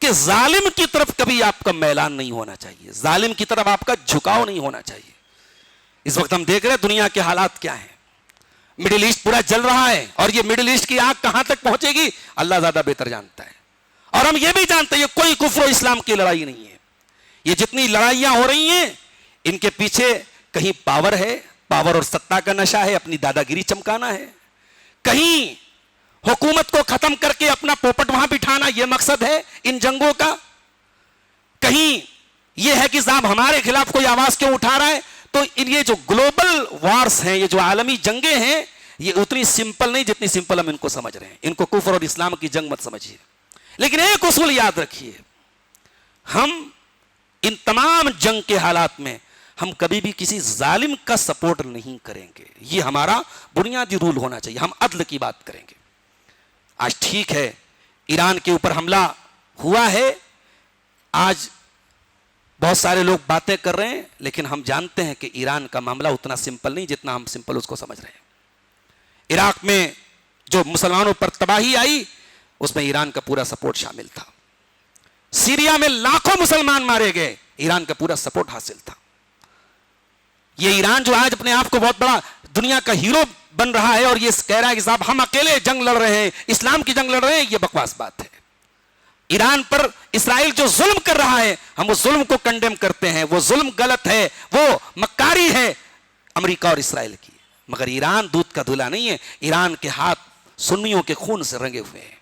کہ ظالم کی طرف کبھی آپ کا میلان نہیں ہونا چاہیے, ظالم کی طرف آپ کا جھکاؤ نہیں ہونا چاہیے. اس وقت ہم دیکھ رہے ہیں دنیا کے حالات کیا ہیں, مڈل ایسٹ پورا جل رہا ہے, اور یہ مڈل ایسٹ کی آگ کہاں تک پہنچے گی اللہ زیادہ بہتر جانتا ہے. اور ہم یہ بھی جانتے ہیں یہ کوئی کفر و اسلام کی لڑائی نہیں ہے. یہ جتنی لڑائیاں ہو رہی ہیں ان کے پیچھے کہیں پاور ہے, پاور اور ستا کا نشہ ہے, اپنی دادا گیری چمکانا ہے, کہیں حکومت کو ختم کر کے اپنا پوپٹ وہاں بٹھانا یہ مقصد ہے ان جنگوں کا, کہیں یہ ہے کہ صاحب ہمارے خلاف کوئی آواز کیوں اٹھا رہا ہے. تو یہ جو گلوبل وارز ہیں, یہ جو عالمی جنگیں ہیں, یہ اتنی سمپل نہیں جتنی سمپل ہم ان کو سمجھ رہے ہیں. ان کو کفر اور اسلام کی جنگ مت سمجھیے, لیکن ایک اصول یاد رکھیے, ہم ان تمام جنگ کے حالات میں ہم کبھی بھی کسی ظالم کا سپورٹ نہیں کریں گے. یہ ہمارا بنیادی رول ہونا چاہیے. ہم عدل کی بات کریں گے. آج ٹھیک ہے ایران کے اوپر حملہ ہوا ہے, آج بہت سارے لوگ باتیں کر رہے ہیں, لیکن ہم جانتے ہیں کہ ایران کا معاملہ اتنا سمپل نہیں جتنا ہم سمپل اس کو سمجھ رہے ہیں. عراق میں جو مسلمانوں پر تباہی آئی اس میں ایران کا پورا سپورٹ شامل تھا. سیریا میں لاکھوں مسلمان مارے گئے, ایران کا پورا سپورٹ حاصل تھا. یہ ایران جو آج اپنے آپ کو بہت بڑا دنیا کا ہیرو بن رہا ہے اور یہ کہہ رہا ہے کہ صاحب ہم اکیلے جنگ لڑ رہے ہیں, اسلام کی جنگ لڑ رہے ہیں, یہ بکواس بات ہے. ایران پر اسرائیل جو ظلم کر رہا ہے ہم اس ظلم کو کنڈیم کرتے ہیں, وہ ظلم غلط ہے, وہ مکاری ہے امریکہ اور اسرائیل کی. مگر ایران دودھ کا دھلا نہیں ہے, ایران کے ہاتھ سنیوں کے خون سے رنگے ہوئے ہیں.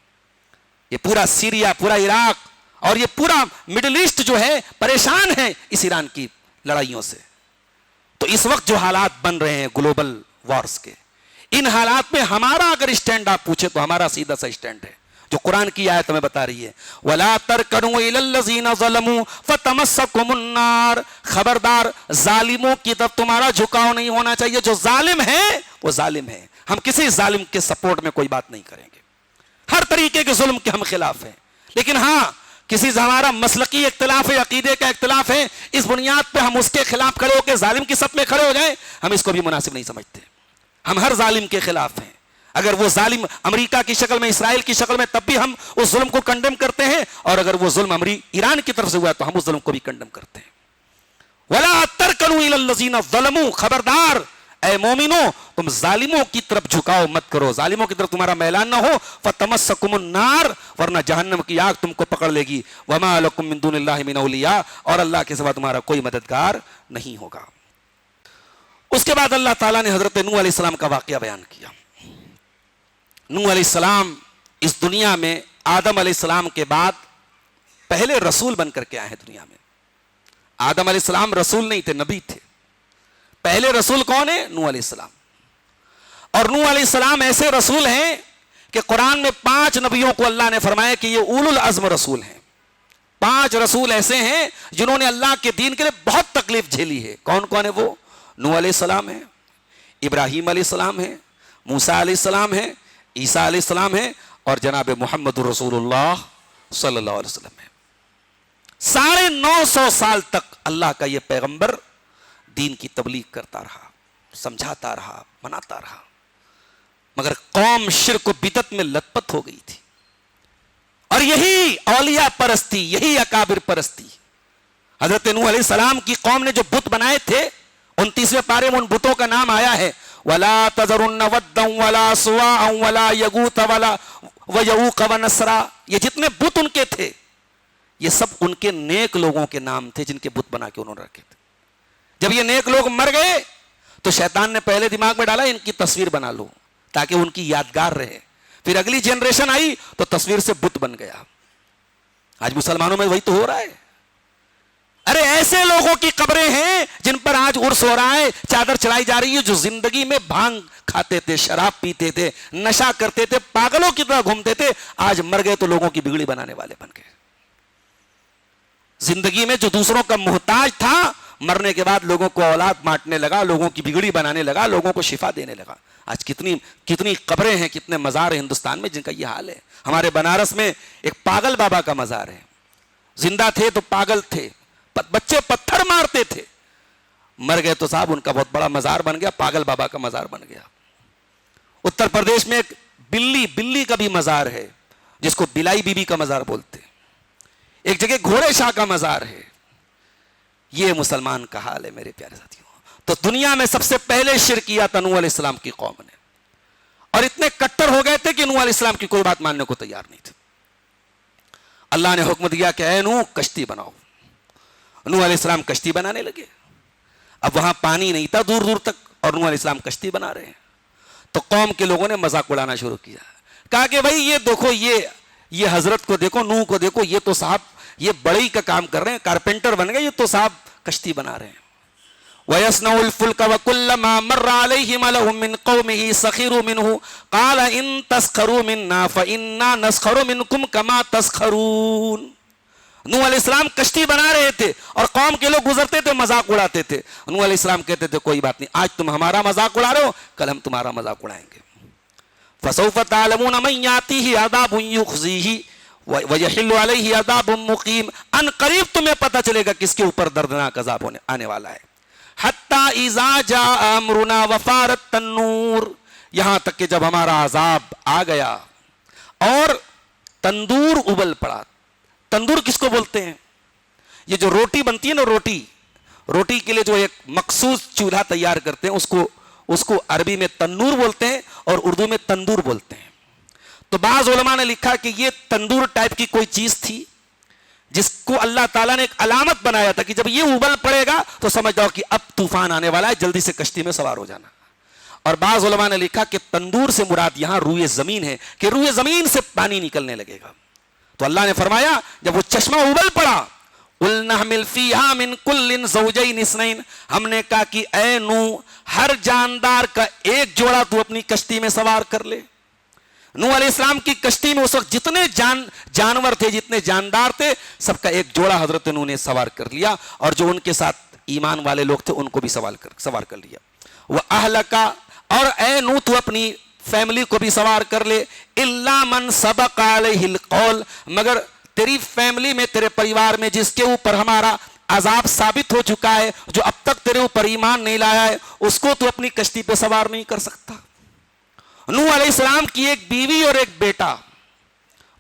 یہ پورا سیریا, پورا عراق اور یہ پورا مڈل ایسٹ جو ہے پریشان ہے اس ایران کی لڑائیوں سے. تو اس وقت جو حالات بن رہے ہیں گلوبل وارز کے, ان حالات میں ہمارا اگر اسٹینڈ آپ پوچھے تو ہمارا سیدھا سا اسٹینڈ ہے جو قرآن کی آیت ہمیں بتا رہی ہے, وَلَا تَرْكَنُوا إِلَى الَّذِينَ ظَلَمُوا فَتَمَسَّكُمُ النَّارُ. خبردار ظالموں کی طرف تمہارا جھکاؤ نہیں ہونا چاہیے. جو ظالم ہے وہ ظالم ہے, ہم کسی ظالم کے سپورٹ میں کوئی بات نہیں کریں گے. ہر طریقے کے ظلم کے ہم خلاف ہیں, لیکن ہاں کسی سے ہمارا مسلکی اختلاف ہے, عقیدے کا اختلاف ہے, اس بنیاد پہ ہم اس کے خلاف کھڑے ہو کے ظالم کی صف میں کھڑے ہو جائیں, ہم اس کو بھی مناسب نہیں سمجھتے. ہم ہر ظالم کے خلاف ہیں. اگر وہ ظالم امریکہ کی شکل میں, اسرائیل کی شکل میں, تب بھی ہم اس ظلم کو کنڈم کرتے ہیں, اور اگر وہ ظلم ایران کی طرف سے ہوا تو ہم اس ظلم کو بھی کنڈم کرتے ہیں. وَلَا تَرْكَنُوا إِلَى الَّذِينَ ظَلَمُوا. خبردار اے مومنوں تم ظالموں کی طرف جھکاؤ مت کرو, ظالموں کی طرف تمہارا میلان نہ ہو. فَتَمَسَّكُمُ النَّارُ. ورنہ جہنم کی آگ تم کو پکڑ لے گی. وَمَا لَكُم مِّن دُونِ اللَّهِ مِنْ أَوْلِيَاءَ. اور اللہ کے سوا تمہارا کوئی مددگار نہیں ہوگا. اس کے بعد اللہ تعالیٰ نے حضرت نوح علیہ السلام کا واقعہ بیان کیا. نوح علیہ السلام اس دنیا میں آدم علیہ السلام کے بعد پہلے رسول بن کر کے آئے ہیں دنیا میں. آدم علیہ السلام رسول نہیں تھے, نبی تھے. پہلے رسول کون ہے؟ نوح علیہ السلام. اور نوح علیہ السلام ایسے رسول ہیں کہ قرآن میں 5 نبیوں کو اللہ نے فرمایا کہ یہ اولو العزم رسول ہیں. 5 رسول ایسے ہیں جنہوں نے اللہ کے دین کے لیے بہت تکلیف جھیلی ہے. کون کون ہے وہ؟ نوح علیہ السلام ہے, ابراہیم علیہ السلام ہے, موسیٰ علیہ السلام ہے, عیسیٰ علیہ السلام ہے, اور جناب محمد رسول اللہ صلی اللہ علیہ وسلم ہے. 950 سال تک اللہ کا یہ پیغمبر دین کی تبلیغ کرتا رہا, سمجھاتا رہا, مناتا رہا, مگر قوم شرک و بدعت میں لت پت ہو گئی تھی. اور یہی اولیاء پرستی, یہی اکابر پرستی. حضرت نوح علیہ السلام کی قوم نے جو بت بنائے تھے 29ویں پارے میں ان بتوں کا نام آیا ہے, وَلَا تَذَرُنَّ وَدًّا وَلَا سُوَاعًا وَلَا يَغُوثَ وَيَعُوقَ وَنَسْرًا. یہ جتنے بت ان کے تھے یہ سب ان کے نیک لوگوں کے نام تھے جن کے بت بنا کے انہوں نے رکھے تھے. جب یہ نیک لوگ مر گئے تو شیطان نے پہلے دماغ میں ڈالا ان کی تصویر بنا لو تاکہ ان کی یادگار رہے. پھر اگلی جنریشن آئی تو تصویر سے بت بن گیا. آج مسلمانوں میں وہی تو ہو رہا ہے. ارے ایسے لوگوں کی قبریں ہیں جن پر آج عرس ہو رہا ہے, چادر چڑھائی جا رہی ہے, جو زندگی میں بھانگ کھاتے تھے, شراب پیتے تھے, نشہ کرتے تھے, پاگلوں کی طرح گھومتے تھے, آج مر گئے تو لوگوں کی بگڑی بنانے والے بن گئے. زندگی میں جو دوسروں کا محتاج تھا مرنے کے بعد لوگوں کو اولاد بانٹنے لگا, لوگوں کی بگڑی بنانے لگا, لوگوں کو شفا دینے لگا. آج کتنی قبریں ہیں, کتنے مزار ہیں ہندوستان میں جن کا یہ حال ہے. ہمارے بنارس میں ایک پاگل بابا کا مزار ہے. زندہ تھے تو پاگل تھے, بچے پتھر مارتے تھے, مر گئے تو صاحب ان کا بہت بڑا مزار بن گیا, پاگل بابا کا مزار بن گیا. اتر پردیش میں ایک بلی کا بھی مزار ہے جس کو بلائی بی بی کا مزار بولتے. ایک جگہ گھوڑے شاہ کا مزار ہے. یہ مسلمان کا حال ہے میرے پیارے ساتھیوں. تو دنیا میں سب سے پہلے شرک کیا تھا نوح علیہ السلام کی قوم نے, اور اتنے کٹر ہو گئے تھے کہ نوح علیہ السلام کی کوئی بات ماننے کو تیار نہیں تھے. اللہ نے حکم دیا کہ اے نوح کشتی بناؤ. نوح علیہ السلام کشتی بنانے لگے. اب وہاں پانی نہیں تھا دور دور تک, اور نوح علیہ السلام کشتی بنا رہے ہیں. تو قوم کے لوگوں نے مذاق اڑانا شروع کیا. کہا کہ بھائی یہ دیکھو, یہ حضرت کو دیکھو, نوح کو دیکھو, یہ تو صاحب یہ بڑی کا کام کر رہے ہیں, کارپینٹر بن گئے, یہ تو صاحب کشتی بنا رہے ہیں. وَيَصْنَعُ الْفُلْكَ وَكُلَّمَا مَرَّ عَلَيْهِ مَلَأٌ مِّن قَوْمِهِ سَخِرُوا مِنْهُ قَالَ إِن تَسْخَرُوا مِنَّا فَإِنَّا نَسْخَرُ مِنْكُمْ كَمَا تَسْخَرُونَ. نوح علیہ السلام کشتی بنا رہے تھے اور قوم کے لوگ گزرتے تھے مذاق اڑاتے تھے. نوح علیہ السلام کہتے تھے کوئی بات نہیں, آج تم ہمارا مذاق اڑا رہے ہو, کل ہم تمہارا مذاق اڑائیں گے. فَسَوْفَ تَعْلَمُونَ مَن يَأْتِيهِ عَذَابٌ يُخْزِيهِ وَيَحِلُّ عَلَيْهِ عَذَابٌ مُقِيمٌ. ان قریب تمہیں پتہ چلے گا کس کے اوپر دردناک عذاب آنے والا ہے. حَتَّى إِذَا جَاءَ أَمْرُنَا وَفَارَ التَّنُّورُ, یہاں تک کہ جب ہمارا عذاب آ گیا اور تندور ابل پڑا. تندور کس کو بولتے ہیں؟ یہ جو روٹی بنتی ہے نا, روٹی کے لیے جو ایک مخصوص چولہا تیار کرتے ہیں اس کو عربی میں تنور بولتے ہیں اور اردو میں تندور بولتے ہیں. تو بعض علماء نے لکھا کہ یہ تندور ٹائپ کی کوئی چیز تھی جس کو اللہ تعالیٰ نے ایک علامت بنایا تھا کہ جب یہ ابل پڑے گا تو سمجھ جاؤ کہ اب طوفان آنے والا ہے, جلدی سے کشتی میں سوار ہو جانا. اور بعض علماء نے لکھا کہ تندور سے مراد یہاں روئے زمین ہے, کہ روئے زمین سے پانی نکلنے لگے گا. تو اللہ نے فرمایا جب وہ چشمہ ابل پڑا, قُلْنَا احْمِلْ فِيهَا مِن كُلٍّ زَوْجَيْنِ اثْنَيْنِ, ہم نے کہا کہ اے نوح ہر جاندار کا ایک جوڑا تو اپنی کشتی میں سوار کر لے. نوح علیہ السلام کی کشتی میں اس وقت جتنے جانور تھے, جتنے جاندار تھے, سب کا ایک جوڑا حضرت نوح نے سوار کر لیا, اور جو ان کے ساتھ ایمان والے لوگ تھے ان کو بھی سوار کر لیا. وَأَهْلَكَ, اور اے نوح تو اپنی فیملی کو بھی سوار کر لے. اِلَّا مَنْ سَبَقَ عَلَيْهِ الْقَوْلُ, مگر تیری فیملی میں, تیرے پریوار میں جس کے اوپر ہمارا عذاب ثابت ہو چکا ہے, جو اب تک تیرے اوپر ایمان نہیں لایا ہے, اس کو تو اپنی کشتی پہ سوار نہیں کر سکتا. نوح علیہ السلام کی ایک بیوی اور ایک بیٹا,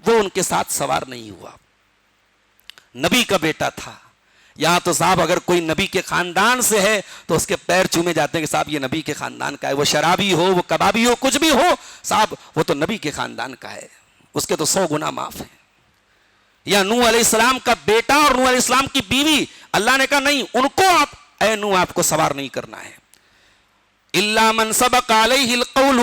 وہ ان کے ساتھ سوار نہیں ہوا. نبی کا بیٹا تھا. یہاں تو صاحب اگر کوئی نبی کے خاندان سے ہے تو اس کے پیر چومے جاتے ہیں کہ صاحب یہ نبی کے خاندان کا ہے. وہ شرابی ہو, وہ کبابی ہو, کچھ بھی ہو, صاحب وہ تو نبی کے خاندان کا ہے, اس کے تو 100 گنا معاف ہیں. یا نوح علیہ السلام کا بیٹا اور نوح علیہ السلام کی بیوی, اللہ نے کہا نہیں, ان کو آپ اے نوح آپ کو سوار نہیں کرنا ہے. الا من سبق علیہ القول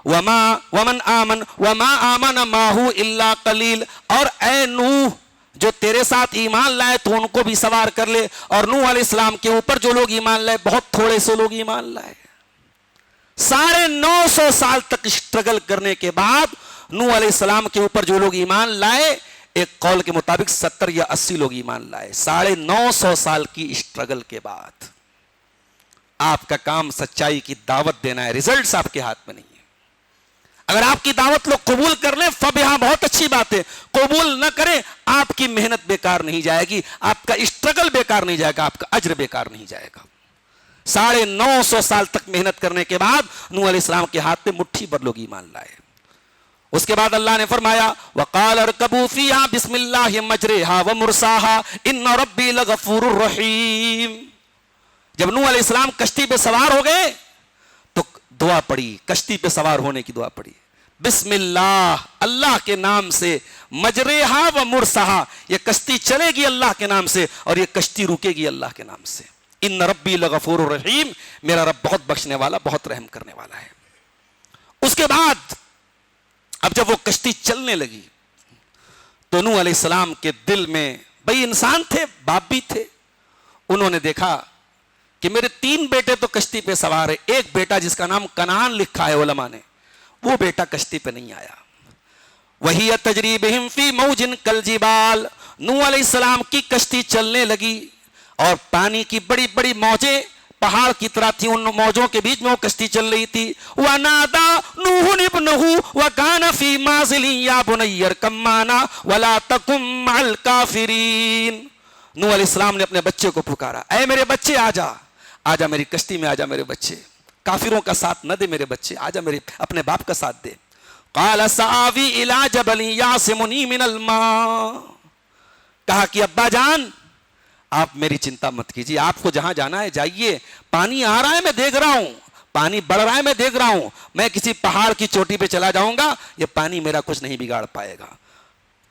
ومن آمن وما آمن ماہو الا قلیل, اور اے نوح جو تیرے ساتھ ایمان لائے تو ان کو بھی سوار کر لے. اور نوح علیہ السلام کے اوپر جو لوگ ایمان لائے بہت تھوڑے سے لوگ ایمان لائے. 950 سال تک اسٹرگل کرنے کے بعد نوح علیہ السلام کے اوپر جو لوگ ایمان لائے, ایک قول کے مطابق 70 یا 80 لوگ ایمان لائے. 950 سال کی اسٹرگل کے بعد. آپ کا کام سچائی کی دعوت دینا ہے, ریزلٹس آپ کے ہاتھ میں نہیں ہے. اگر آپ کی دعوت لوگ قبول کر لیں فبہا, بہت اچھی بات ہے. قبول نہ کریں, آپ کی محنت بیکار نہیں جائے گی, آپ کا اسٹرگل بیکار نہیں جائے گا, آپ کا اجر بیکار نہیں جائے گا. 950 سال تک محنت کرنے کے بعد نوح علیہ السلام کے ہاتھ میں مٹھی بھر لوگ ایمان لائے. اس کے بعد اللہ نے فرمایا وَقَالَ ارْكَبُوا فِيهَا بِسْمِ اللَّهِ مَجْرَاهَا وَمُرْسَاهَا إِنَّ رَبِّي لَغَفُورٌ رَحِيمٌ. جب نوح علیہ السلام کشتی پہ سوار ہو گئے تو دعا پڑی, کشتی پہ سوار ہونے کی دعا پڑی. بسم اللہ, اللہ کے نام سے, مجرہا و مرسہا, یہ کشتی چلے گی اللہ کے نام سے اور یہ کشتی رکے گی اللہ کے نام سے. ان ربی لغفور رحیم, میرا رب بہت بخشنے والا بہت رحم کرنے والا ہے. اس کے بعد اب جب وہ کشتی چلنے لگی تو نوح علیہ السلام کے دل میں, بھئی انسان تھے, باپ بھی تھے, انہوں نے دیکھا کہ میرے 3 بیٹے تو کشتی پہ سوار ہے, ایک بیٹا جس کا نام کنعان لکھا ہے علماء نے, وہ بیٹا کشتی پہ نہیں آیا. وَهِيَ تَجْرِي بِهِمْ فِي مَوْجٍ كَالْجِبَالِ, نوح علیہ السلام کی کشتی چلنے لگی اور پانی کی بڑی بڑی موجیں پہاڑ کی طرح تھی, ان موجوں کے بیچ میں وہ کشتی چل رہی تھی. وَنَادَى نُوحٌ ابْنَهُ وَكَانَ فِي مَعْزِلٍ يَا بُنَيَّ ارْكَب مَّعَنَا وَلَا تَكُن مَّعَ الْكَافِرِينَ. نوح علیہ السلام نے اپنے بچے کو پکارا, اے میرے بچے آجا, آجا میری کشتی میں آجا میرے بچے, کافروں کا ساتھ نہ دے میرے بچے, آجا میرے اپنے باپ کا ساتھ دے. قَالَ سَآوِي إِلَىٰ جَبَلٍ يَعْصِمُنِي مِنَ الْمَاءِ, کہا کہ ابا جان آپ میری چنتا مت کیجیے، آپ کو جہاں جانا ہے جائیے، پانی آ رہا ہے میں دیکھ رہا ہوں، پانی بڑھ رہا ہے میں دیکھ رہا ہوں، میں کسی پہاڑ کی چوٹی پہ چلا جاؤں گا، یہ پانی میرا کچھ نہیں بگاڑ پائے گا۔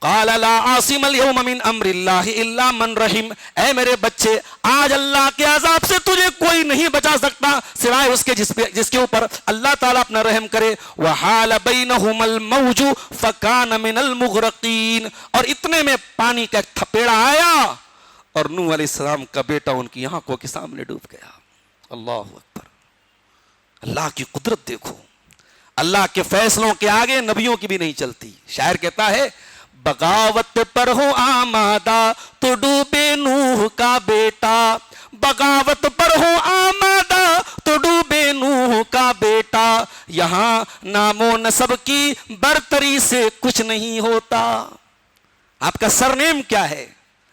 قال لا عاصم اليوم من امر اللہ الا من رحم، اے میرے بچے آج اللہ کے عذاب سے تجھے کوئی نہیں بچا سکتا سوائے اس کے جس کے اوپر اللہ تعالیٰ اپنا رحم کرے۔ وحال بینہم الموج فکان من المغرقین، اور اتنے میں پانی کا ایک تھپیڑا آیا اور نوح علیہ السلام کا بیٹا ان کی آنکھوں کے سامنے ڈوب گیا۔ اللہ اکبر، اللہ کی قدرت دیکھو، اللہ کے فیصلوں کے آگے نبیوں کی بھی نہیں چلتی۔ شاعر کہتا ہے بغاوت پر ہو آمادہ تو ڈوبے نوح کا بیٹا، بغاوت پر ہو آمادہ تو ڈوبے نوح کا بیٹا، یہاں نام و نسب کی برتری سے کچھ نہیں ہوتا۔ آپ کا سرنیم کیا ہے،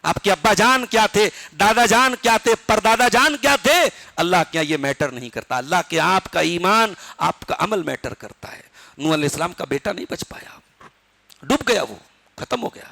آپ کے ابا جان کیا تھے، دادا جان کیا تھے، پردادا جان کیا تھے، اللہ کیا یہ میٹر نہیں کرتا، اللہ کے آپ کا ایمان، آپ کا عمل میٹر کرتا ہے۔ نوح علیہ السلام کا بیٹا نہیں بچ پایا، ڈوب گیا، وہ ختم ہو گیا۔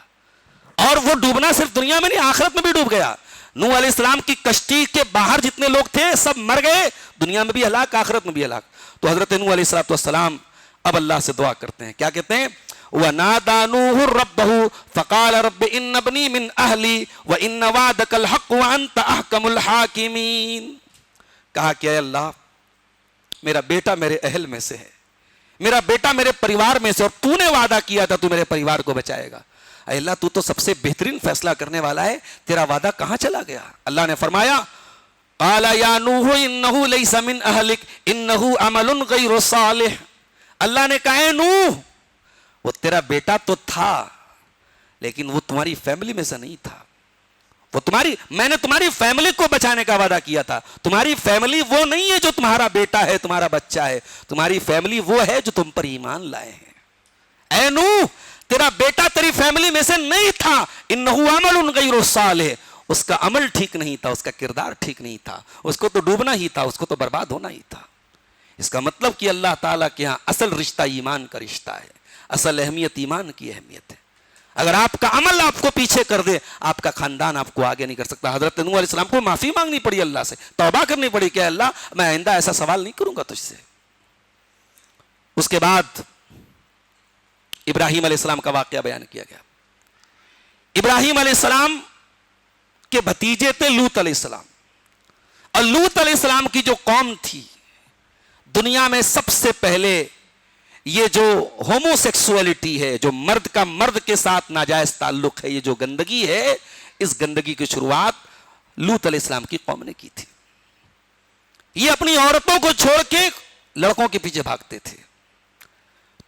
اور وہ ڈوبنا صرف دنیا میں نہیں، آخرت میں بھی ڈوب گیا۔ نوح علیہ السلام کی کشتی کے باہر جتنے لوگ تھے سب مر گئے، دنیا میں بھی ہلاک، آخرت میں بھی ہلاک۔ تو حضرت نوح علیہ السلام اب اللہ سے دعا کرتے ہیں، کیا کہتے ہیں؟ وَنَادَى نُوحٌ رَبَّهُ فَقَالَ رَبِّ إِنَّ ابْنِي مِنْ أَهْلِي وَإِنَّ وَعْدَكَ الْحَقُّ وَأَنْتَ أَحْكَمُ الْحَاكِمِينَ، کہا کہ اے اللہ میرا بیٹا میرے اہل میں سے ہے، میرا بیٹا میرے پریوار میں سے، اور تو نے وعدہ کیا تھا تو میرے پریوار کو بچائے گا۔ اے اللہ تو تو سب سے بہترین فیصلہ کرنے والا ہے، تیرا وعدہ کہاں چلا گیا؟ اللہ نے فرمایا قال یا نوح انہ لیس من اہلک انہ عمل غیر صالح، اللہ نے کہا اے نوح وہ تیرا بیٹا تو تھا لیکن وہ تمہاری فیملی میں سے نہیں تھا، وہ میں نے تمہاری فیملی کو بچانے کا وعدہ کیا تھا، تمہاری فیملی وہ نہیں ہے جو تمہارا بیٹا ہے، تمہارا بچہ ہے، تمہاری فیملی وہ ہے جو تم پر ایمان لائے ہیں۔ اے نوح تیرا بیٹا تیری فیملی میں سے نہیں تھا، انہ عمل غیر صالح، اس کا عمل ٹھیک نہیں تھا، اس کا کردار ٹھیک نہیں تھا، اس کو تو ڈوبنا ہی تھا، اس کو تو برباد ہونا ہی تھا۔ اس کا مطلب کہ اللہ تعالیٰ کے ہاں اصل رشتہ ایمان کا رشتہ ہے، اصل اہمیت ایمان کی اہمیت ہے۔ اگر آپ کا عمل آپ کو پیچھے کر دے، آپ کا خاندان آپ کو آگے نہیں کر سکتا۔ حضرت نوح علیہ السلام کو معافی مانگنی پڑی اللہ سے، توبہ کرنی پڑی کہ اللہ میں آئندہ ایسا سوال نہیں کروں گا تجھ سے۔ اس کے بعد ابراہیم علیہ السلام کا واقعہ بیان کیا گیا۔ ابراہیم علیہ السلام کے بھتیجے تھے لوط علیہ السلام، اور لوط علیہ السلام کی جو قوم تھی، دنیا میں سب سے پہلے یہ جو ہومو سیکسولیٹی ہے، جو مرد کا مرد کے ساتھ ناجائز تعلق ہے، یہ جو گندگی ہے، اس گندگی کی شروعات لوط علیہ السلام کی قوم نے کی تھی۔ یہ اپنی عورتوں کو چھوڑ کے لڑکوں کے پیچھے بھاگتے تھے۔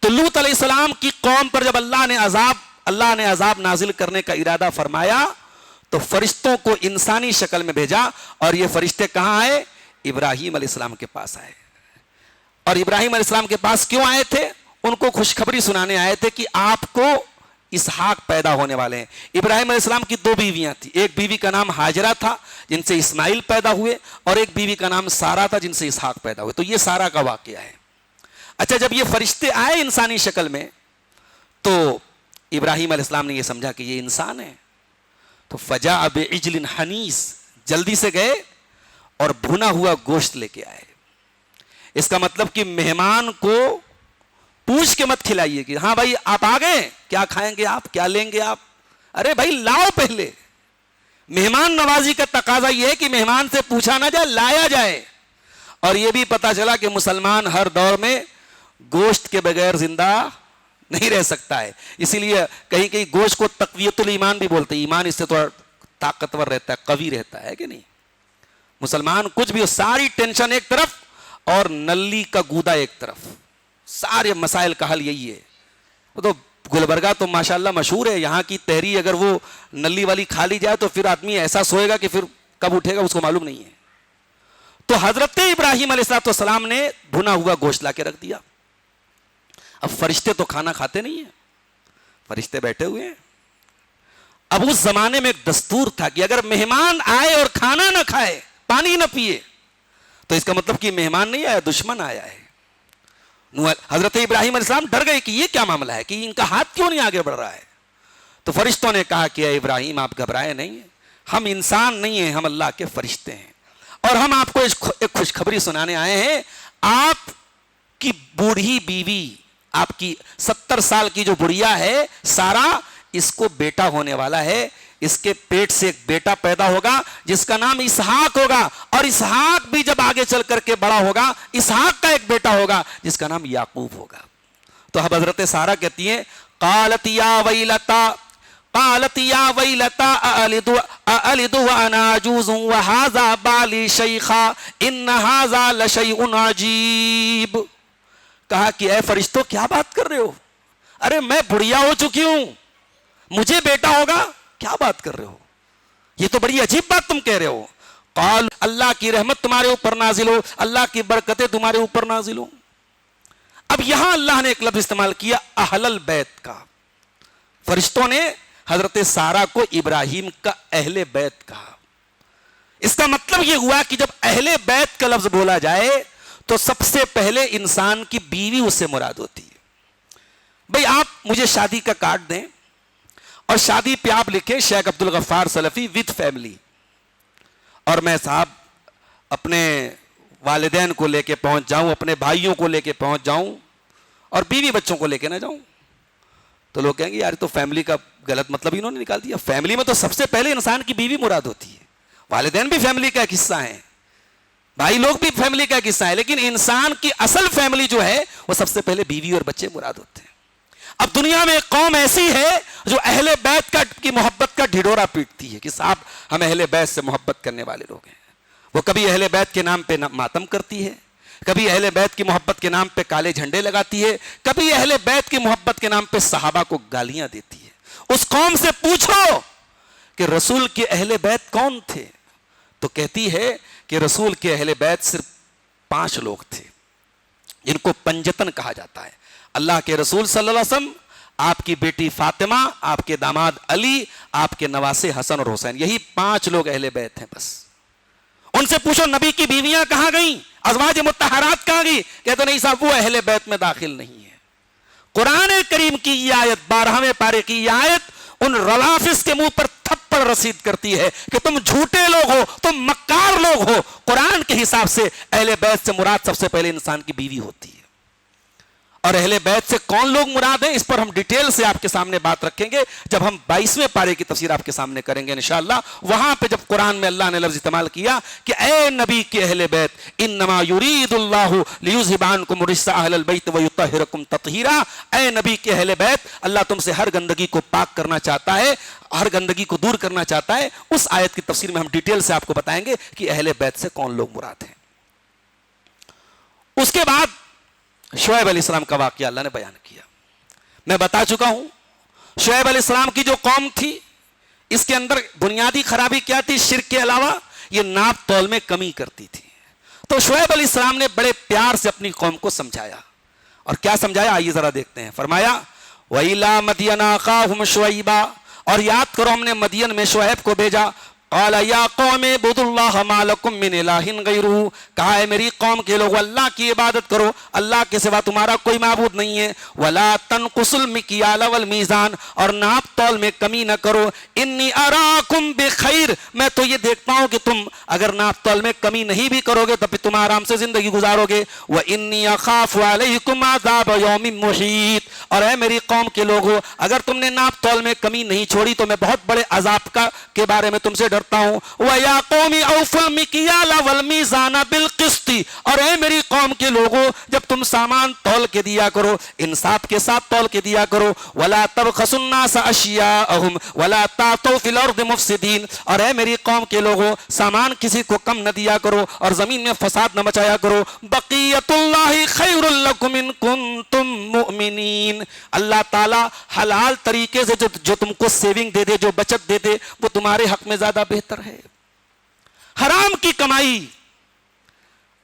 تو لوط علیہ السلام کی قوم پر جب اللہ نے عذاب نازل کرنے کا ارادہ فرمایا تو فرشتوں کو انسانی شکل میں بھیجا، اور یہ فرشتے کہاں آئے؟ ابراہیم علیہ السلام کے پاس آئے۔ اور ابراہیم علیہ السلام کے پاس کیوں آئے تھے؟ ان کو خوشخبری سنانے آئے تھے کہ آپ کو اسحاق پیدا ہونے والے ہیں۔ ابراہیم علیہ السلام کی دو بیویاں تھیں، ایک بیوی کا نام ہاجرہ تھا جن سے اسماعیل پیدا ہوئے، اور ایک بیوی کا نام سارہ تھا جن سے اسحاق پیدا ہوئے۔ تو یہ سارہ کا واقعہ ہے۔ اچھا، جب یہ فرشتے آئے انسانی شکل میں تو ابراہیم علیہ السلام نے یہ سمجھا کہ یہ انسان ہے، تو فجاء بعجل حنیس، جلدی سے گئے اور بھنا ہوا گوشت لے کے آئے۔ اس کا مطلب کہ مہمان کو پوچھ کے مت کھلائیے کہ ہاں بھائی آپ آ گئے، کیا کھائیں گے آپ، کیا لیں گے آپ، ارے بھائی لاؤ پہلے۔ مہمان نوازی کا تقاضا یہ ہے کہ مہمان سے پوچھا نہ جائے، لایا جائے۔ اور یہ بھی پتا چلا کہ مسلمان ہر دور میں گوشت کے بغیر زندہ نہیں رہ سکتا ہے، اسی لیے کہیں کہیں گوشت کو تقویت الایمان بھی بولتے ہیں، ایمان اس سے تھوڑا طاقتور رہتا ہے، قوی رہتا ہے کہ نہیں۔ مسلمان کچھ بھی ہو، ساری ٹینشن ایک طرف اور نلی کا گودا ایک طرف، سارے مسائل کا حل یہی ہے۔ وہ تو گلبرگہ تو ماشاءاللہ مشہور ہے، یہاں کی تحری اگر وہ نلی والی کھا لی جائے تو پھر آدمی ایسا سوئے گا کہ پھر کب اٹھے گا اس کو معلوم نہیں ہے۔ تو حضرت ابراہیم علیہ السلام نے بھنا ہوا گوشت لا کے رکھ دیا۔ اب فرشتے تو کھانا کھاتے نہیں ہیں، فرشتے بیٹھے ہوئے ہیں۔ اب اس زمانے میں ایک دستور تھا کہ اگر مہمان آئے اور کھانا نہ کھائے، پانی نہ پیے، تو اس کا مطلب کہ مہمان نہیں آیا، دشمن آیا ہے۔ حضرت ابراہیم علیہ السلام ڈر گئے کہ یہ کیا معاملہ ہے، کہ ان کا ہاتھ کیوں نہیں آگے بڑھ رہا ہے۔ تو فرشتوں نے کہا کہ اے ابراہیم آپ گھبرائے نہیں ہیں, ہم انسان نہیں ہیں, ہم اللہ کے فرشتے ہیں, اور ہم آپ کو ایک خوشخبری سنانے آئے ہیں. آپ کی بوڑھی بیوی, آپ کی 70 سال کی جو بڑھیا ہے سارا, اس کو بیٹا ہونے والا ہے, اس کے پیٹ سے ایک بیٹا پیدا ہوگا جس کا نام اسحاق ہوگا, اور اسحاق بھی جب آگے چل کر کے بڑا ہوگا اسحاق کا ایک بیٹا ہوگا جس کا نام یعقوب ہوگا. تو اب حضرت سارہ کہتی ہیں قالت یا ویلتا االد وانا عجوز وهذا بالی شیخا ان هذا لشیء عجیب. کہا کہ اے فرشتوں کیا بات کر رہے ہو, ارے میں بڑھیا ہو چکی ہوں, مجھے بیٹا ہوگا, کیا بات کر رہے ہو, یہ تو بڑی عجیب بات تم کہہ رہے ہو. قال اللہ کی رحمت تمہارے اوپر نازل ہو, اللہ کی برکتیں تمہارے اوپر نازل ہو. اب یہاں اللہ نے ایک لفظ استعمال کیا اہل البیت کا. فرشتوں نے حضرت سارہ کو ابراہیم کا اہل بیت کہا. اس کا مطلب یہ ہوا کہ جب اہل بیت کا لفظ بولا جائے تو سب سے پہلے انسان کی بیوی اس سے مراد ہوتی ہے. بھئی آپ مجھے شادی کا کارڈ دیں اور شادی پہ آپ لکھیں شیخ عبد الغفار سلفی وتھ فیملی, اور میں صاحب اپنے والدین کو لے کے پہنچ جاؤں, اپنے بھائیوں کو لے کے پہنچ جاؤں, اور بیوی بچوں کو لے کے نہ جاؤں, تو لوگ کہیں گے یار تو فیملی کا غلط مطلب انہوں نے نکال دیا. فیملی میں تو سب سے پہلے انسان کی بیوی مراد ہوتی ہے, والدین بھی فیملی کا ایک حصہ ہیں, بھائی لوگ بھی فیملی کا ایک حصہ ہے, لیکن انسان کی اصل فیملی جو ہے وہ سب سے پہلے بیوی اور بچے مراد ہوتے ہیں. اب دنیا میں ایک قوم ایسی ہے جو اہل بیت کی محبت کا ڈھڈورا پیٹتی ہے کہ صاحب ہم اہل بیت سے محبت کرنے والے لوگ ہیں. وہ کبھی اہل بیت کے نام پہ ماتم کرتی ہے, کبھی اہل بیت کی محبت کے نام پہ کالے جھنڈے لگاتی ہے, کبھی اہل بیت کی محبت کے نام پہ صحابہ کو گالیاں دیتی ہے. اس قوم سے پوچھو کہ رسول کے اہل بیت کون تھے, تو کہتی ہے کہ رسول کے اہل بیت صرف 5 لوگ تھے جن کو پنجتن کہا جاتا ہے. اللہ کے رسول صلی اللہ علیہ وسلم, آپ کی بیٹی فاطمہ, آپ کے داماد علی, آپ کے نواسے حسن اور حسین, یہی 5 لوگ اہل بیت ہیں بس. ان سے پوچھو نبی کی بیویاں کہاں گئیں, ازواج مطہرات کہاں گئی, کہتے نہیں صاحب وہ اہل بیت میں داخل نہیں ہے. قرآن کریم کی یہ آیت 12ویں پارے کی یہ آیت ان روافض کے منہ پر تھپڑ رسید کرتی ہے کہ تم جھوٹے لوگ ہو, تم مکار لوگ ہو. قرآن کے حساب سے اہل بیت سے مراد سب سے پہلے انسان کی بیوی ہوتی ہے. اور اہل بیت سے کون لوگ مراد ہیں اس پر ہم ڈیٹیل سے آپ کے سامنے بات رکھیں گے جب ہم 22ویں پارے کی تفسیر آپ کے سامنے کریں گے انشاءاللہ. وہاں پہ جب قرآن میں اللہ نے لفظ استعمال کیا کہ اے نبی کے اہل بیت, انما یرید اللہ لیذھب عنکم الرجس اہل البیت ویطہرکم تطہیرا, اے نبی کے اہل بیت اللہ تم سے ہر گندگی کو پاک کرنا چاہتا ہے, ہر گندگی کو دور کرنا چاہتا ہے. اس آیت کی تفسیر میں ہم ڈیٹیل سے آپ کو بتائیں گے کہ اہل بیت سے کون لوگ مراد ہیں. اس کے بعد شعیب علیہ السلام کا واقعہ اللہ نے بیان کیا. میں بتا چکا ہوں شعیب علیہ السلام کی جو قوم تھی اس کے اندر بنیادی خرابی کیا تھی, شرک کے علاوہ یہ ناپ تول میں کمی کرتی تھی. تو شعیب علیہ السلام نے بڑے پیار سے اپنی قوم کو سمجھایا, اور کیا سمجھایا آئیے ذرا دیکھتے ہیں. فرمایا وَإِلَىٰ مَدْيَنَ أَخَاهُمْ شُعَيْبًا, اور یاد کرو ہم نے مدین میں شعیب کو بھیجا. قال یا قوم اعبدوا اللہ ما لکم من الہ غیرہ, کہا ہے میری قوم کے لوگوں اللہ کی عبادت کرو, اللہ کے سوا تمہارا کوئی معبود نہیں ہے. ولا تنقصوا المکیال والمیزان, اور ناپ تول میں کمی نہ کرو. انی اراکم بخیر, میں تو یہ دیکھتا ہوں کہ تم اگر ناپ تول میں کمی نہیں بھی کرو گے تو پھر تم آرام سے زندگی گزارو گے. وانی اخاف علیکم عذاب یوم محیط, اور اے میری قوم کے لوگوں اگر تم نے ناپ تول میں کمی نہیں چھوڑی تو میں بہت بڑے عذاب کے بارے میں تم سے ڈرتا ہوں. وَيَا قَوْمِ أَوْفُوا الْمِكْيَالَ وَالْمِيزَانَ بِالْقِسْطِ, اور اے میری قوم کے لوگوں جب تم سامان تول کے دیا کرو انصاف کے ساتھ تول کے دیا کرو. وَلَا تَبْخَسُوا النَّاسَ أَشْيَاءَهُمْ وَلَا تَعْثَوْا فِي الْأَرْضِ مُفْسِدِينَ, اور اے میری قوم کے لوگوں سامان کسی کو کم نہ دیا کرو اور زمین میں فساد نہ مچایا کرو. بقیت اللہ خیر لکم ان کنتم مؤمنین, اللہ تعالی حلال طریقے سے جو تم کو سیونگ دے دے, جو بچت دے دے, وہ تمہارے حق میں زیادہ بہتر ہے. حرام کی کمائی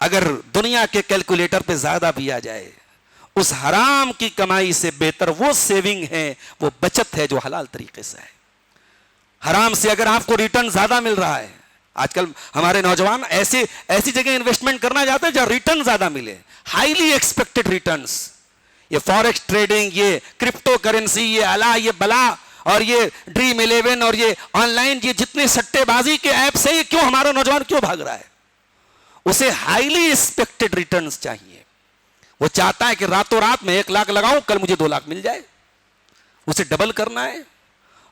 اگر دنیا کے کیلکولیٹر پہ زیادہ بھی آ جائے, اس حرام کی کمائی سے بہتر وہ سیونگ ہے, وہ بچت ہے جو حلال طریقے سے ہے. حرام سے اگر آپ کو ریٹرن زیادہ مل رہا ہے, آج کل ہمارے نوجوان ایسی جگہ انویسٹمنٹ کرنا چاہتے ہیں جہاں ریٹرن زیادہ ملے, ہائیلی ایکسپیکٹڈ ریٹرنز. یہ فوریکس ٹریڈنگ, یہ کرپٹو کرنسی, یہ الا یہ بلا, اور یہ ڈریم 11 اور یہ آن لائن یہ جتنے سٹے بازی کے ایپس ہیں، یہ کیوں ہمارا نوجوان کیوں بھاگ رہا ہے؟ اسے ہائیلی ایکسپیکٹڈ ریٹرنز چاہیے. وہ چاہتا ہے کہ راتوں رات میں 1 لاکھ لگاؤں، کل مجھے 2 لاکھ مل جائے. اسے ڈبل کرنا ہے،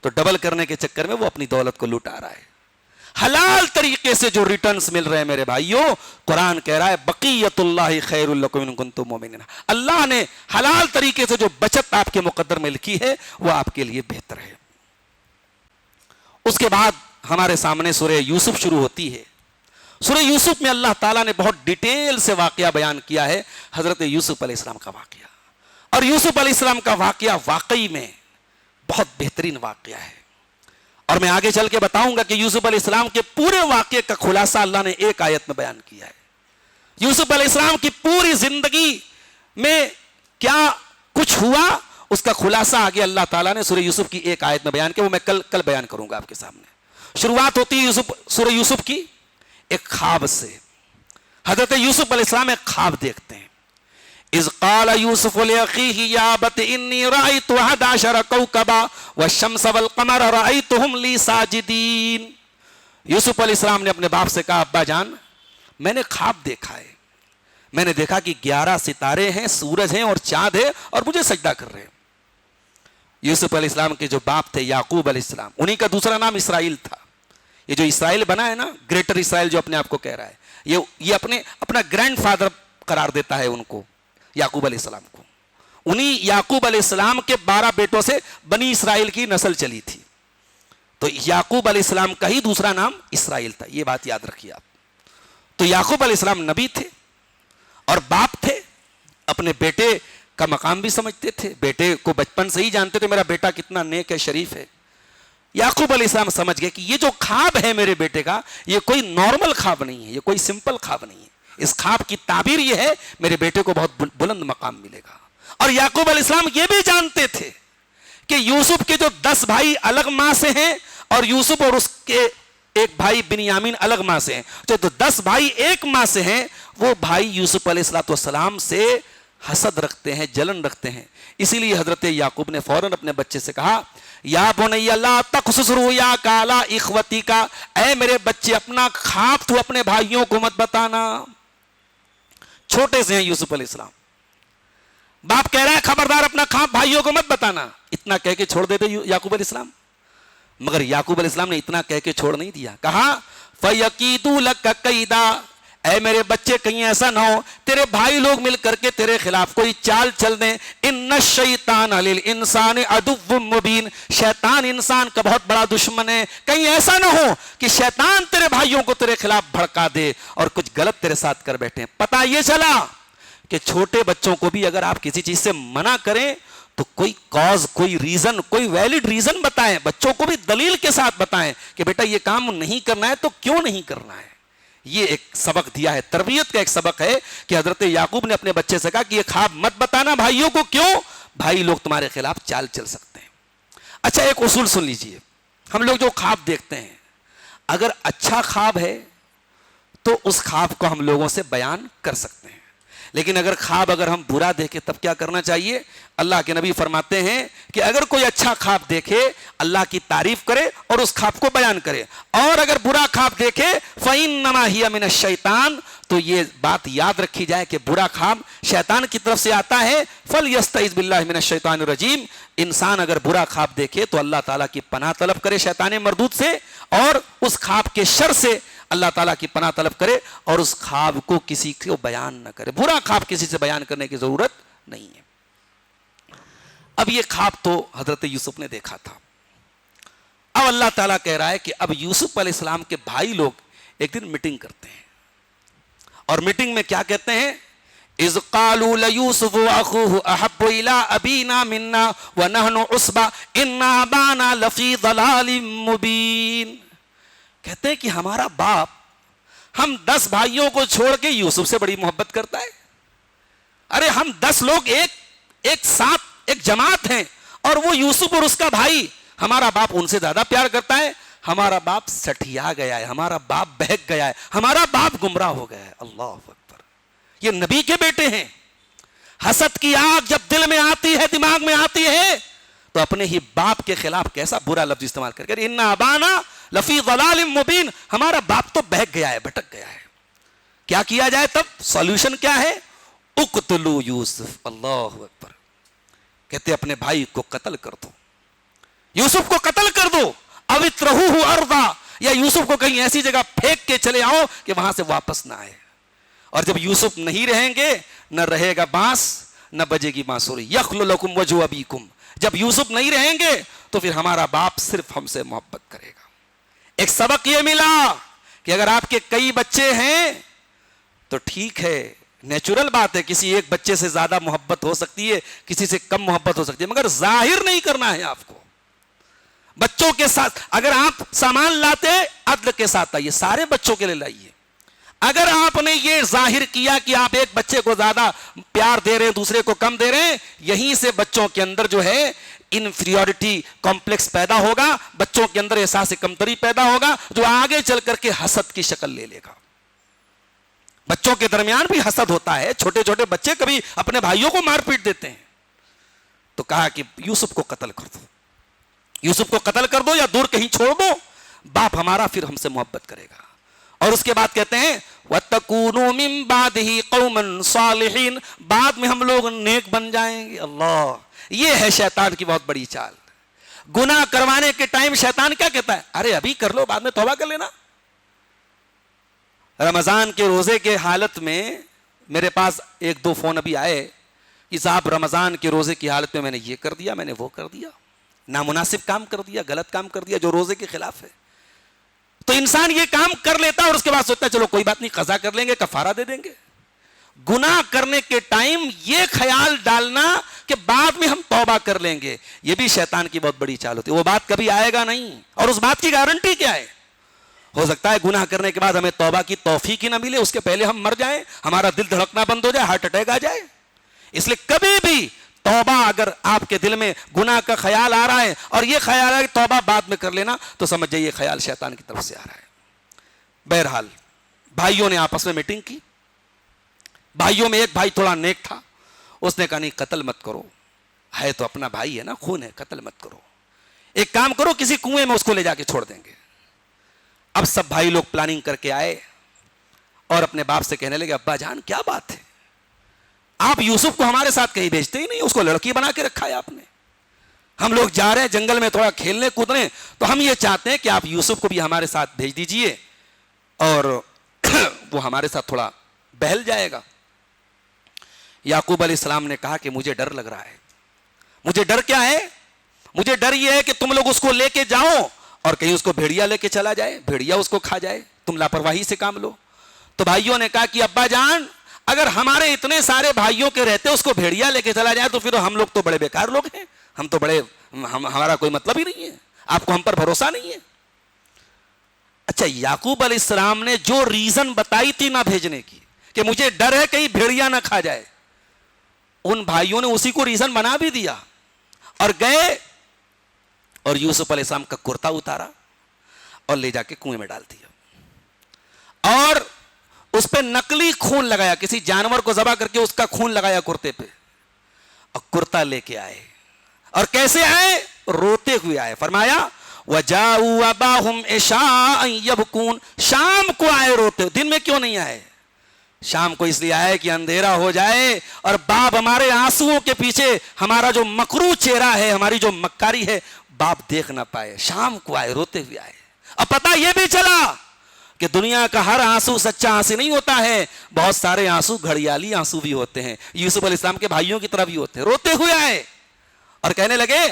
تو ڈبل کرنے کے چکر میں وہ اپنی دولت کو لوٹا رہا ہے. حلال طریقے سے جو ریٹرنز مل رہے ہیں میرے بھائیوں، قرآن کہہ رہا ہے بقیت اللہ خیر لکم ان کنتم مؤمنین. اللہ نے حلال طریقے سے جو بچت آپ کے مقدر میں لکھی ہے وہ آپ کے لیے بہتر ہے. اس کے بعد ہمارے سامنے سورہ یوسف شروع ہوتی ہے. سورہ یوسف میں اللہ تعالیٰ نے بہت ڈیٹیل سے واقعہ بیان کیا ہے، حضرت یوسف علیہ السلام کا واقعہ. اور یوسف علیہ السلام کا واقعہ واقعی میں بہت بہترین واقعہ ہے. اور میں آگے چل کے بتاؤں گا کہ یوسف علیہ السلام کے پورے واقعے کا خلاصہ اللہ نے ایک آیت میں بیان کیا ہے. یوسف علیہ السلام کی پوری زندگی میں کیا کچھ ہوا اس کا خلاصہ آگے اللہ تعالیٰ نے سورہ یوسف کی ایک آیت میں بیان کیا، وہ میں کل بیان کروں گا آپ کے سامنے. شروعات ہوتی ہے سورہ یوسف کی ایک خواب سے. حضرت یوسف علیہ السلام ایک خواب دیکھتے ہیں. اذ قال یوسف لأخیہ یا ابت انی رأیت 11 کوکبا والشمس والقمر رأیتہم لی ساجدین. یوسف علیہ السلام نے اپنے باپ سے کہا ابا جان میں نے خواب دیکھا ہے، میں نے دیکھا کہ 11 ستارے ہیں، سورج ہیں اور چاند ہے اور مجھے سجدہ کر رہے ہیں. یوسف علیہ السلام کے جو باپ تھے یعقوب علیہ السلام، انہی کا دوسرا نام اسرائیل تھا. یہ جو اسرائیل بنا ہے نا، گریٹر اسرائیل جو اپنے آپ کو کہہ رہا ہے، یہ اپنا گرینڈ فادر قرار دیتا ہے ان کو، یعقوب علیہ السلام کو. انہی یعقوب علیہ السلام کے 12 بیٹوں سے بنی اسرائیل کی نسل چلی تھی. تو یعقوب علیہ السلام کا ہی دوسرا نام اسرائیل تھا، یہ بات یاد رکھیے آپ. تو یعقوب علیہ السلام نبی تھے اور باپ تھے، اپنے بیٹے کا مقام بھی سمجھتے تھے، بیٹے کو بچپن سے ہی جانتے تھے میرا بیٹا کتنا نیک ہے، شریف ہے. یعقوب علیہ السلام سمجھ گئے کہ یہ جو خواب ہے میرے بیٹے کا، یہ کوئی نارمل خواب نہیں ہے، یہ کوئی سمپل خواب نہیں ہے. اس خواب کی تعبیر یہ ہے میرے بیٹے کو بہت بلند مقام ملے گا. اور یعقوب علیہ السلام یہ بھی جانتے تھے کہ یوسف کے جو 10 بھائی الگ ماں سے ہیں اور یوسف اور اس کے ایک بھائی بنیامین الگ ماں سے ہیں، جو 10 بھائی ایک ماں سے ہیں وہ بھائی یوسف علیہ السلام سے حسد رکھتے ہیں، جلن رکھتے ہیں. اسی لیے حضرت یعقوب نے فوراً اپنے بچے سے کہا یا بنی لا تقصص رؤیاک علی اخوتک، اے میرے بچے اپنا خواب تو اپنے بھائیوں کو مت بتانا. چھوٹے سے ہیں یوسف علیہ السلام، باپ کہہ رہا ہے خبردار اپنا خواب بھائیوں کو مت بتانا. اتنا کہہ کے چھوڑ دیتے یعقوب علیہ السلام، مگر یعقوب علیہ السلام نے اتنا کہہ کے چھوڑ نہیں دیا. کہا فَيَكِيدُ لَكَ كَيْدًا، اے میرے بچے کہیں ایسا نہ ہو تیرے بھائی لوگ مل کر کے تیرے خلاف کوئی چال چل دیں. ان الشیطان للانسان عدو مبین، شیطان انسان کا بہت بڑا دشمن ہے. کہیں ایسا نہ ہو کہ شیطان تیرے بھائیوں کو تیرے خلاف بھڑکا دے اور کچھ غلط تیرے ساتھ کر بیٹھے. پتہ یہ چلا کہ چھوٹے بچوں کو بھی اگر آپ کسی چیز سے منع کریں تو کوئی کاز، کوئی ریزن، کوئی ویلڈ ریزن بتائیں. بچوں کو بھی دلیل کے ساتھ بتائیں کہ بیٹا یہ کام نہیں کرنا ہے تو کیوں نہیں کرنا ہے. یہ ایک سبق دیا ہے، تربیت کا ایک سبق ہے کہ حضرت یعقوب نے اپنے بچے سے کہا کہ یہ خواب مت بتانا بھائیوں کو. کیوں؟ بھائی لوگ تمہارے خلاف چال چل سکتے ہیں. اچھا ایک اصول سن لیجئے، ہم لوگ جو خواب دیکھتے ہیں اگر اچھا خواب ہے تو اس خواب کو ہم لوگوں سے بیان کر سکتے ہیں، لیکن اگر خواب ہم برا دیکھیں تب کیا کرنا چاہیے؟ اللہ کے نبی فرماتے ہیں کہ اگر کوئی اچھا خواب دیکھے اللہ کی تعریف کرے اور اس خواب کو بیان کرے، اور اگر برا خواب دیکھے فَإِنَّمَا هِيَ مِنَ الشَّيْطَانِ، تو یہ بات یاد رکھی جائے کہ برا خواب شیطان کی طرف سے آتا ہے. فَلْيَسْتَعِذْ بِاللَّهِ مِنَ الشَّيْطَانِ الرَّجِيمِ، انسان اگر برا خواب دیکھے تو اللہ تعالیٰ کی پناہ طلب کرے شیطان مردود سے، اور اس خواب کے شر سے اللہ تعالیٰ کی پناہ طلب کرے اور اس خواب کو کسی کو بیان نہ کرے. برا خواب کسی سے بیان کرنے کی ضرورت نہیں ہے. اب یہ خواب تو حضرت یوسف نے دیکھا تھا. اب اللہ تعالیٰ کہہ رہا ہے کہ اب یوسف علیہ السلام کے بھائی لوگ ایک دن میٹنگ کرتے ہیں، اور میٹنگ میں کیا کہتے ہیں؟ اذ قالوا ليوسف واخوه احب الى ابينا منا ونحن عصبة ان ابانا لفي ضلال مبين. کہتے ہیں کہ ہمارا باپ ہم 10 بھائیوں کو چھوڑ کے یوسف سے بڑی محبت کرتا ہے. ارے ہم 10 لوگ ایک ساتھ ایک جماعت ہیں، اور وہ یوسف اور اس کا بھائی، ہمارا باپ ان سے زیادہ پیار کرتا ہے. ہمارا باپ سٹھیا گیا ہے، ہمارا باپ بہک گیا ہے، ہمارا باپ گمراہ ہو گیا ہے. اللہ اکبر، یہ نبی کے بیٹے ہیں. حسد کی آگ جب دل میں آتی ہے، دماغ میں آتی ہے، تو اپنے ہی باپ کے خلاف کیسا برا لفظ استعمال کر کے ان ابانا لفی ضلال مبین، ہمارا باپ تو بہک گیا ہے، بھٹک گیا ہے. کیا کیا جائے تب؟ سولوشن کیا ہے؟ اقتلوا یوسف. اللہ اکبر. کہتے اپنے بھائی کو قتل کر دو، یوسف کو قتل کر دو. او اطرحوہ ارضا، یا یوسف کو کہیں ایسی جگہ پھینک کے چلے آؤ کہ وہاں سے واپس نہ آئے. اور جب یوسف نہیں رہیں گے نہ رہے گا بانس نہ بجے گی بانسری. یخل لکم وجہ ابیکم، جب یوسف نہیں رہیں گے تو پھر ہمارا باپ صرف ہم سے محبت کرے گا. ایک سبق یہ ملا کہ اگر آپ کے کئی بچے ہیں تو ٹھیک ہے، نیچرل بات ہے، کسی ایک بچے سے زیادہ محبت ہو سکتی ہے، کسی سے کم محبت ہو سکتی ہے، مگر ظاہر نہیں کرنا ہے آپ کو. بچوں کے ساتھ اگر آپ سامان لاتے عدل کے ساتھ آئیے، سارے بچوں کے لیے لائیے. اگر آپ نے یہ ظاہر کیا کہ آپ ایک بچے کو زیادہ پیار دے رہے ہیں دوسرے کو کم دے رہے ہیں، یہیں سے بچوں کے اندر جو ہے انفیریورٹی کمپلیکس پیدا ہوگا، بچوں کے اندر احساس کمتری پیدا ہوگا، جو آگے چل کر کے حسد کی شکل لے لے گا. بچوں کے درمیان بھی حسد ہوتا ہے، چھوٹے چھوٹے بچے کبھی اپنے بھائیوں کو مار پیٹ دیتے ہیں. تو کہا کہ یوسف کو قتل کر دو، یوسف کو قتل کر دو یا دور کہیں چھوڑ دو، باپ ہمارا پھر ہم سے محبت کرے گا. اور اس کے بعد کہتے ہیں وَتَّكُونُوا مِن بَعْدِهِ قَوْمًا صَالِحِينَ، بعد میں ہم لوگ نیک بن جائیں گے. اللہ، یہ ہے شیطان کی بہت بڑی چال. گناہ کروانے کے ٹائم شیطان کیا کہتا ہے؟ ارے ابھی کر لو، بعد میں توبہ کر لینا. رمضان کے روزے کے حالت میں میرے پاس ایک دو فون ابھی آئے کہ صاحب رمضان کے روزے کی حالت میں نے یہ کر دیا، میں نے وہ کر دیا، نامناسب کام کر دیا، غلط کام کر دیا جو روزے کے خلاف ہے. تو انسان یہ کام کر لیتا ہے اور اس کے بعد سوچتا ہے چلو کوئی بات نہیں، قضا کر لیں گے، کفارہ دے دیں گے. گناہ کرنے کے ٹائم یہ خیال ڈالنا کہ بعد میں ہم توبہ کر لیں گے، یہ بھی شیطان کی بہت بڑی چال ہوتی ہے. وہ بات کبھی آئے گا نہیں، اور اس بات کی گارنٹی کیا ہے؟ ہو سکتا ہے گناہ کرنے کے بعد ہمیں توبہ کی توفیق ہی نہ ملے، اس کے پہلے ہم مر جائیں، ہمارا دل دھڑکنا بند ہو جائے، ہارٹ اٹیک آ جائے. اس لیے کبھی بھی توبہ اگر آپ کے دل میں گناہ کا خیال آ رہا ہے اور یہ خیال ہے کہ توبہ بعد میں کر لینا، تو سمجھ جائیے یہ خیال شیطان کی طرف سے آ رہا ہے. بہرحال بھائیوں نے آپس میں میٹنگ کی. بھائیوں میں ایک بھائی تھوڑا نیک تھا، اس نے کہا نہیں قتل مت کرو، ہے تو اپنا بھائی ہے نا، خون ہے، قتل مت کرو. ایک کام کرو، کسی کنویں میں اس کو لے جا کے چھوڑ دیں گے. اب سب بھائی لوگ پلاننگ کر کے آئے اور اپنے باپ سے کہنے لگے ابا جان کیا بات ہے، آپ یوسف کو ہمارے ساتھ کہیں بھیجتے ہی نہیں، اس کو لڑکی بنا کے رکھا ہے آپ نے. ہم لوگ جا رہے ہیں جنگل میں تھوڑا کھیلنے کودنے، تو ہم یہ چاہتے ہیں کہ آپ یوسف کو بھی ہمارے ساتھ بھیج دیجئے اور وہ ہمارے ساتھ تھوڑا بہل جائے گا. یعقوب علیہ السلام نے کہا کہ مجھے ڈر لگ رہا ہے. مجھے ڈر کیا ہے؟ مجھے ڈر یہ ہے کہ تم لوگ اس کو لے کے جاؤ اور کہیں اس کو بھیڑیا لے کے چلا جائے، بھیڑیا اس کو کھا جائے، تم لاپرواہی سے کام لو. تو بھائیوں نے کہا کہ ابا جان اگر ہمارے اتنے سارے بھائیوں کے رہتے اس کو بھیڑیا لے کے چلا جائے تو پھر ہم لوگ تو بڑے بیکار لوگ ہیں، ہم تو بڑے ہمارا کوئی مطلب ہی نہیں ہے، آپ کو ہم پر بھروسہ نہیں ہے. اچھا، یعقوب علیہ السلام نے جو ریزن بتائی تھی نہ بھیجنے کی کہ مجھے ڈر ہے کہیں بھیڑیا نہ کھا جائے، ان بھائیوں نے اسی کو ریزن بنا بھی دیا اور گئے اور یوسف علیہ السلام کا کرتا اتارا اور لے جا کے کنویں میں ڈال دیا اور اس پہ نقلی خون لگایا، کسی جانور کو ذبح کر کے اس کا خون لگایا کرتے پہ، اور کرتا لے کے آئے. اور کیسے آئے؟ روتے ہوئے آئے. فرمایا وَجَاءُوا أَبَاهُمْ عِشَاءً يَبْكُونَ، شام کو آئے روتے. دن میں کیوں نہیں آئے؟ شام کو اس لیے آئے کہ اندھیرا ہو جائے اور باپ ہمارے آنسوؤں کے پیچھے ہمارا جو مکروہ چہرہ ہے، ہماری جو مکاری ہے، باپ دیکھ نہ پائے. شام کو آئے، روتے ہوئے آئے. اب پتہ یہ بھی چلا کہ دنیا کا ہر آنسو سچا آنسو نہیں ہوتا ہے، بہت سارے آنسو گھڑیالی آنسو بھی ہوتے ہیں. یوسف علیہ السلام کے بھائیوں کی طرح بھی ہوتے ہیں. روتے ہوئے آئے اور کہنے لگے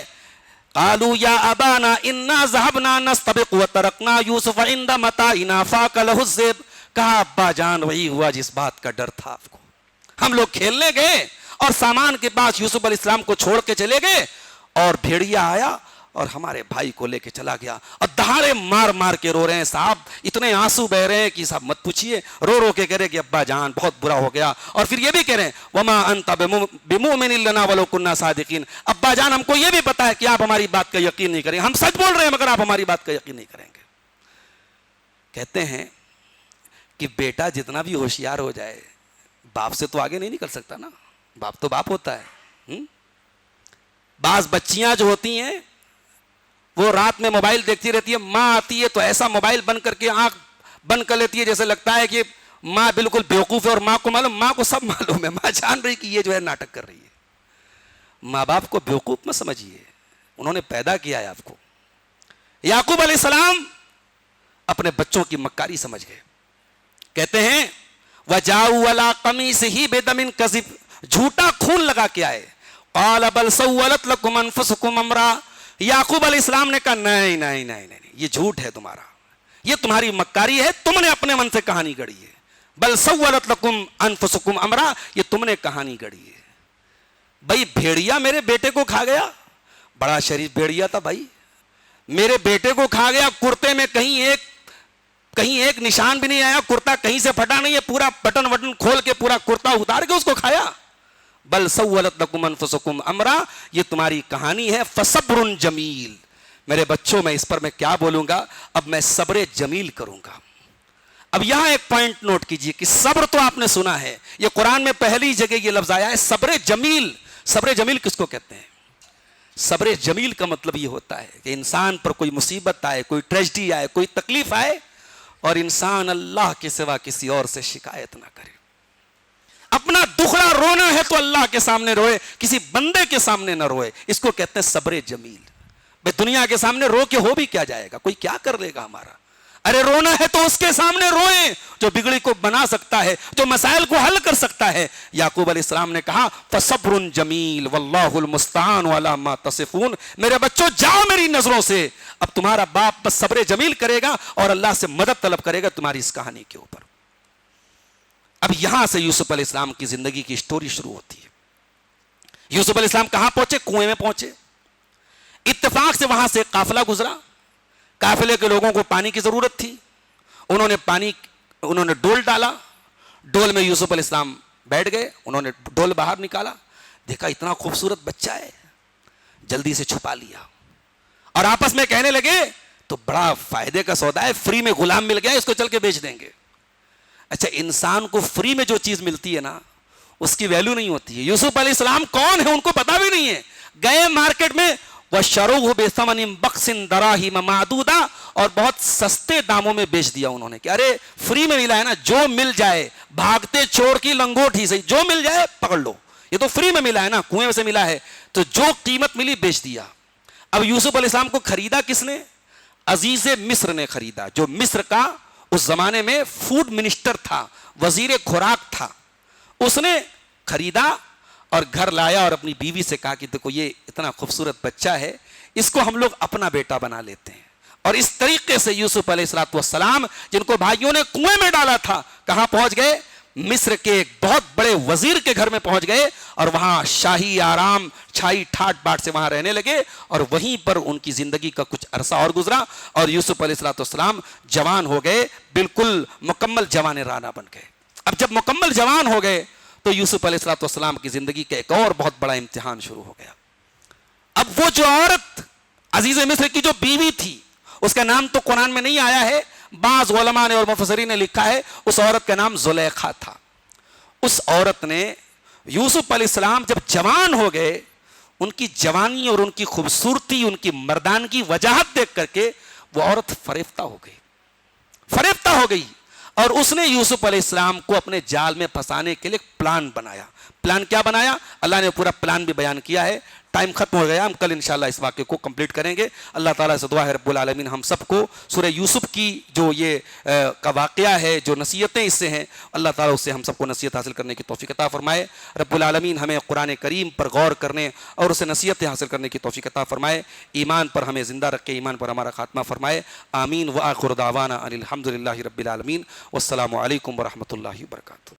قالوا یا ابانا انا ذهبنا نستبق وتركنا يوسف عند متاعنا فاكله الذئب. کہا ابا جان وہی ہوا جس بات کا ڈر تھا آپ کو. ہم لوگ کھیلنے گئے اور سامان کے پاس یوسف علیہ السلام کو چھوڑ کے چلے گئے اور بھیڑیا آیا اور ہمارے بھائی کو لے کے چلا گیا. اور دہاڑے مار مار کے رو رہے ہیں صاحب، اتنے آنسو بہ رہے ہیں کہ صاحب مت پوچھیے. رو رو کے کہہ رہے کہ ابا جان بہت برا ہو گیا. اور پھر یہ بھی کہہ رہے ہیں وما انت بمؤمن لنا ولو كنا صادقین. ابا جان ہم کو یہ بھی پتا ہے کہ آپ ہماری بات کا یقین نہیں کریں گے، ہم سچ بول رہے ہیں مگر آپ ہماری بات کا یقین نہیں کریں گے. کہتے ہیں کہ بیٹا جتنا بھی ہوشیار ہو جائے باپ سے تو آگے نہیں نکل سکتا نا، باپ تو باپ ہوتا ہے. بعض بچیاں جو ہوتی ہیں وہ رات میں موبائل دیکھتی رہتی ہے, ماں آتی ہے تو ایسا موبائل بند کر کے آنکھ بند کر لیتی ہے جیسے لگتا ہے کہ ماں بالکل بیوقوف ہے, اور ماں کو معلوم, ماں کو سب معلوم ہے, ماں جان رہی کہ یہ جو ہے ناٹک کر رہی ہے. ماں باپ کو بیوقوف مت سمجھیے, انہوں نے پیدا کیا ہے آپ کو. یعقوب علیہ السلام اپنے بچوں کی مکاری سمجھ گئے. کہتے ہیں وَجَاءُوا عَلَىٰ قَمِيصِهِ بِدَمٍ كَذِبٍ, جھوٹا خون لگا کے آئے. قَالَ بَلْ سَوَّلَتْ لَكُمْ أَنفُسُكُمْ أَمْرًا, یعقوب علیہ السلام نے کہا نہیں نہیں نہیں نہیں, یہ جھوٹ ہے تمہارا, یہ تمہاری مکاری ہے, تم نے اپنے من سے کہانی گڑھی ہے. بل سولت لکم انفسکم امرا, یہ تم نے کہانی گڑھی ہے. بھائی بھیڑیا میرے بیٹے کو کھا گیا, بڑا شریف بھیڑیا تھا بھائی, میرے بیٹے کو کھا گیا, کرتے میں کہیں ایک نشان بھی نہیں آیا, کرتا کہیں سے پھٹا نہیں ہے, پورا بٹن وٹن کھول کے پورا کرتا اتار کے اس کو کھایا. بل سولت لکم انفسکم امرا, یہ تمہاری کہانی ہے. فصبر جمیل, میرے بچوں میں اس پر میں کیا بولوں گا, اب میں صبر جمیل کروں گا. اب یہاں ایک پوائنٹ نوٹ کیجئے کہ صبر تو آپ نے سنا ہے, یہ قرآن میں پہلی جگہ یہ لفظ آیا ہے صبر جمیل. صبر جمیل کس کو کہتے ہیں؟ صبر جمیل کا مطلب یہ ہوتا ہے کہ انسان پر کوئی مصیبت آئے, کوئی ٹریجڈی آئے, کوئی تکلیف آئے, اور انسان اللہ کے سوا کسی اور سے شکایت نہ کرے. اپنا دکھڑا رونا ہے تو اللہ کے سامنے روئے, کسی بندے کے سامنے نہ روئے. اس کو کہتے ہیں صبر جمیل. بھئی دنیا کے سامنے رو کے ہو بھی کیا جائے گا, کوئی کیا کر لے گا ہمارا. ارے رونا ہے تو اس کے سامنے روئیں جو بگڑی کو بنا سکتا ہے, جو مسائل کو حل کر سکتا ہے. یعقوب علیہ السلام نے کہا فصبر جمیل واللہ المستعان علی ما تصفون, میرے بچوں جاؤ میری نظروں سے, اب تمہارا باپ بس صبر جمیل کرے گا اور اللہ سے مدد طلب کرے گا تمہاری اس کہانی کے اوپر. اب یہاں سے یوسف علیہ السلام کی زندگی کی سٹوری شروع ہوتی ہے. یوسف علیہ السلام کہاں پہنچے؟ کنویں میں پہنچے. اتفاق سے وہاں سے قافلہ گزرا, قافلے کے لوگوں کو پانی کی ضرورت تھی, انہوں نے ڈول ڈالا, ڈول میں یوسف علیہ السلام بیٹھ گئے, انہوں نے ڈول باہر نکالا, دیکھا اتنا خوبصورت بچہ ہے, جلدی سے چھپا لیا, اور آپس میں کہنے لگے تو بڑا فائدے کا سودا ہے, فری میں غلام مل گیا, اس کو چل کے بیچ دیں گے. اچھا, انسان کو فری میں جو چیز ملتی ہے نا اس کی ویلیو نہیں ہوتی ہے. یوسف علیہ السلام کون ہے ان کو پتا بھی نہیں ہے, گئے مارکیٹ میں وَشَرُوهُ بِثَمَنٍ بَخْسٍ دَرَاهِمَ مَعْدُودَةٍ, اور بہت سستے داموں میں بیچ دیا انہوں نے کہ ارے فری میں ملا ہے نا, جو مل جائے, بھاگتے چور کی لنگوٹ ہی صحیح, جو مل جائے پکڑ لو, یہ تو فری میں ملا ہے نا, کنویں سے ملا ہے, تو جو قیمت ملی بیچ دیا. اب یوسف علیہ السلام کو خریدا کس نے؟ عزیز مصر نے خریدا, جو مصر کا اس زمانے میں فوڈ منسٹر تھا, وزیر خوراک تھا. اس نے خریدا اور گھر لایا اور اپنی بیوی سے کہا کہ دیکھو یہ اتنا خوبصورت بچہ ہے, اس کو ہم لوگ اپنا بیٹا بنا لیتے ہیں. اور اس طریقے سے یوسف علیہ السلام جن کو بھائیوں نے کنویں میں ڈالا تھا, کہاں پہنچ گئے؟ مصر کے ایک بہت بڑے وزیر کے گھر میں پہنچ گئے, اور وہاں شاہی آرام چھائی ٹھاٹ باٹ سے وہاں رہنے لگے, اور وہیں پر ان کی زندگی کا کچھ عرصہ اور گزرا, اور یوسف علیہ السلام جوان ہو گئے, بالکل مکمل جوان رانا بن گئے. اب جب مکمل جوان ہو گئے تو یوسف علیہ السلام کی زندگی کا ایک اور بہت بڑا امتحان شروع ہو گیا. اب وہ جو عورت عزیز مصر کی جو بیوی تھی, اس کا نام تو قرآن میں نہیں آیا ہے, بعض علماء نے اور مفسرین نے لکھا ہے اس عورت کا نام زلیخا تھا. اس عورت نے یوسف علیہ السلام جب جوان ہو گئے, ان کی جوانی اور ان کی خوبصورتی, ان کی مردانگی وجاہت دیکھ کر کے وہ عورت فریفتہ ہو گئی, اور اس نے یوسف علیہ السلام کو اپنے جال میں پھنسانے کے لیے پلان بنایا. پلان کیا بنایا؟ اللہ نے پورا پلان بھی بیان کیا ہے. ٹائم ختم ہو گیا, ہم کل انشاءاللہ اس واقعے کو کمپلیٹ کریں گے. اللہ تعالیٰ سے دعا ہے رب العالمین ہم سب کو سورہ یوسف کی جو یہ کا واقعہ ہے, جو نصیحتیں اس سے ہیں, اللہ تعالیٰ اس سے ہم سب کو نصیحت حاصل کرنے کی توفیق عطا فرمائے. رب العالمین ہمیں قرآن کریم پر غور کرنے اور اسے نصیحتیں حاصل کرنے کی توفیق عطا فرمائے. ایمان پر ہمیں زندہ رکھے, ایمان پر ہمارا خاتمہ فرمائے. آمین. وآخر دعوانا ان الحمد للہ رب العالمین. والسلام علیکم ورحمۃ اللہ وبرکاتہ.